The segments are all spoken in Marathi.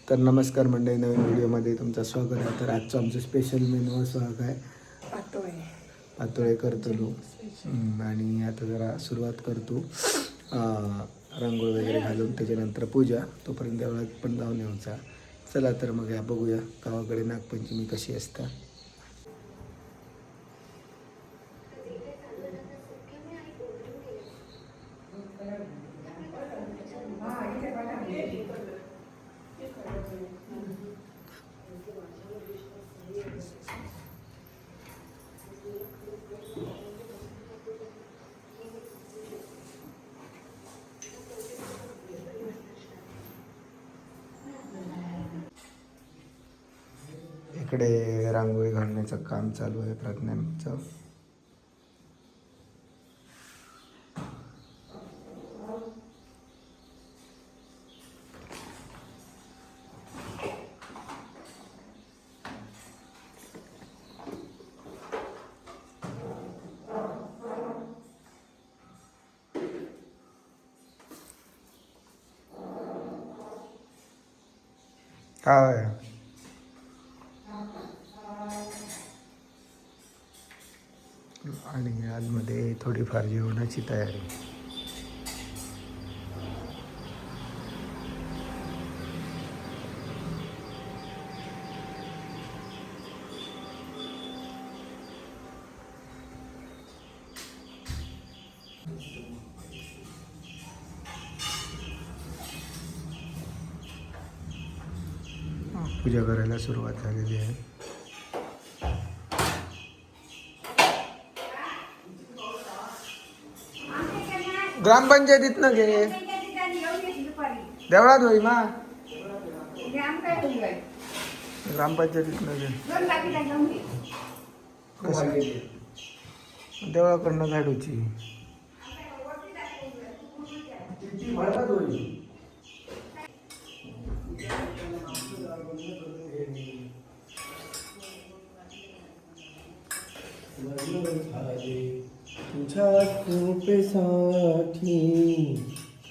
तर नमस्कार मंडळी, नवीन व्हिडिओमध्ये तुमचं स्वागत आहे. तर आजचं आमचं स्पेशल मेनू असं आहे पातोळे करतो आणि आता जरा सुरुवात करतो रांगोळी वगैरे घालून, त्याच्यानंतर पूजा, तोपर्यंत देवळात पण जाऊन यायचा. चला तर मग या बघूया गावाकडे नागपंचमी कशी असते. इकडे रांगोळी घालण्याचं काम चालू आहे प्रज्ञांचं. काय आणि आतमध्ये थोडीफार जेवणाची तयारी. पूजा करायला सुरुवात झालेली आहे. ग्रामपंचायतीत न घे देवळात होई मा ग्रामपंचायतीत न घे देवळाकडनं झाडूची. तुझ्या कृपेसाठी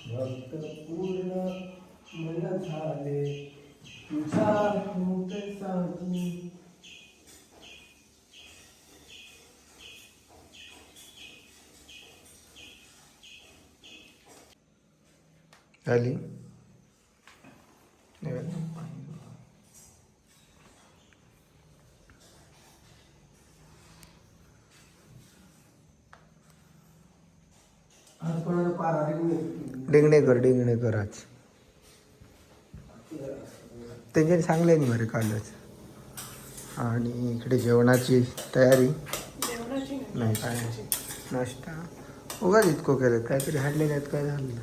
भक्त पूर्ण मन झाले, तुझ्या कृपेसाठी. झाली डिंगणेकर आज त्यांच्यानी सांगले नाही बरे कालच. आणि इकडे जेवणाची तयारी नाही, काय नाश्ता उगाच इतकं केलं, काहीतरी हाडले नाहीत. काय झालं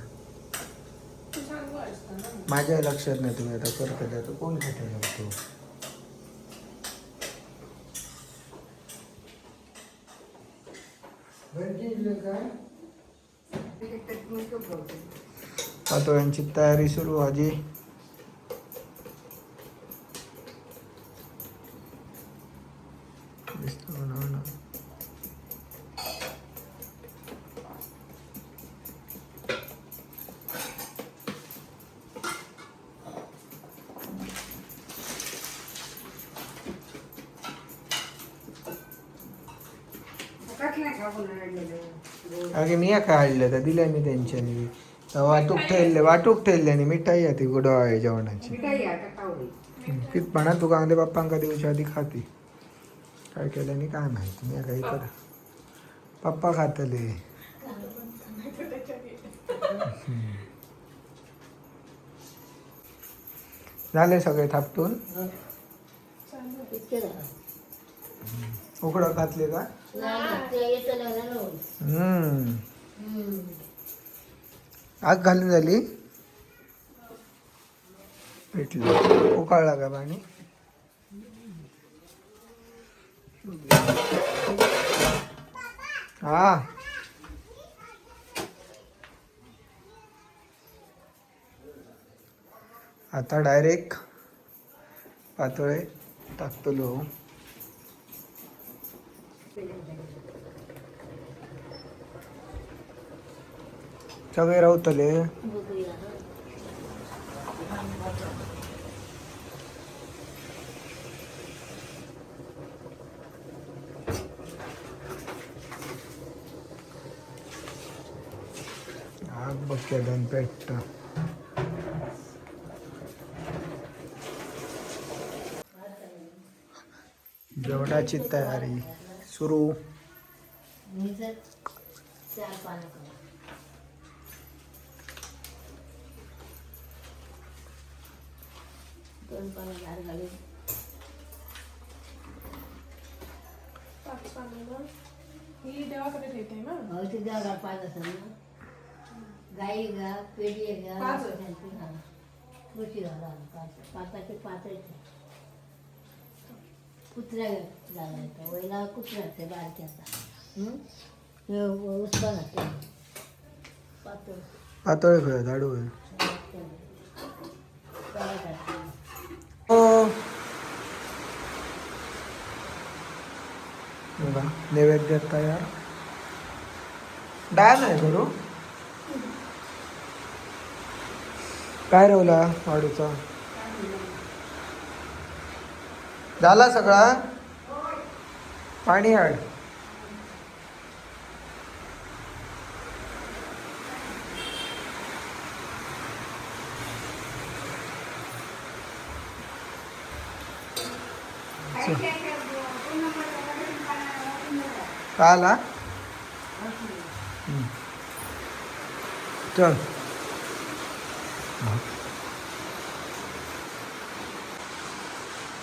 माझ्या लक्षात नाही. तुम्ही आता करता तर कोण खायला लागतो. पातोळ्यांची तयारी सुरू आजी. अगे मी काढलं तर दिल्या मी त्यांच्यानी वाटूक ठेवले आणि मिठाई ती गोडवा आहे जेवणाची. कित म्हणा तू कांदे पप्पांका दिवच्या आधी खाती. काय केल्याने काय माहिती. मी काही कर पप्पा खातले. झाले सगळे थापटून. उकडं घातले का? आग घालून झाली. पेटलं उकाळला का पाणी? हा आता डायरेक्ट पातोळे टाकतलो. सगळे रावतले. बक्यादन पेट जेवणाची तयारी सुरू. गाई गा पेढी गा कृषी घाला पाताचे पातायचे कुत्र्या घालायचं वैला कुत्र्याचे बारक्याचा उस्मानाचे पातळ पातळ खेळ दाडू हो. बघा नैवेद्य तयार. डाळ नाही करू. काय रवला वाडूचा झाला सगळा. पाणी आड का आला. चल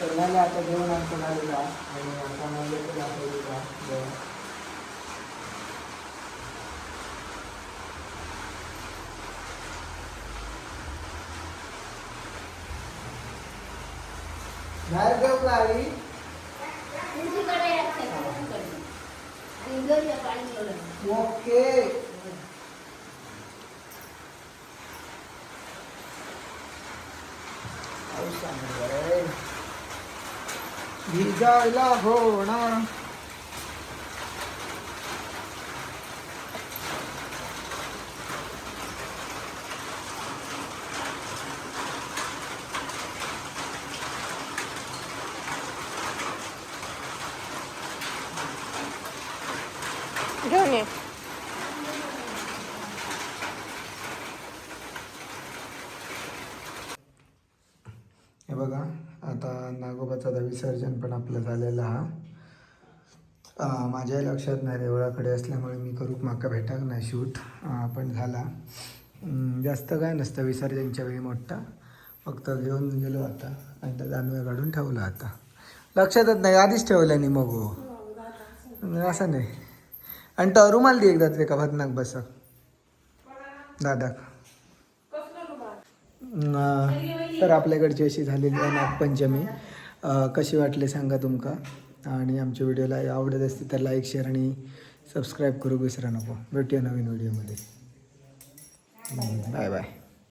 तर झाले आता जेवण आमचं आलेला आणि आता मला दाखवलेला जेवण. बाहेर जाऊ का आई. ओके भिजायला होणार. घेऊन ये. हे बघा आता नागोबाचा विसर्जन पण आपलं झालेलं हा. माझ्याही लक्षात नाही देवळाकडे असल्यामुळे मी करूक माका भेटाक नाही शूट पण झाला. जास्त काय नसतं विसर्जनच्या वेळी मोठा फक्त घेऊन गेलो आता आणि त्या दानव्या काढून ठेवला. आता लक्षातच नाही आधीच ठेवलं नाही मग हो असं नाही. आणि तो रुमाल दे एकदा ते का भदनाक बस दादा. तर आपल्याकडची अशी झालेली आहे नागपंचमी. कशी वाटली सांगा तुमका. आणि आमच्या व्हिडिओला आवडत असते तर लाईक शेअर आणि सबस्क्राईब करू विसरा नको. भेटूया नवीन व्हिडिओमध्ये. Bye bye.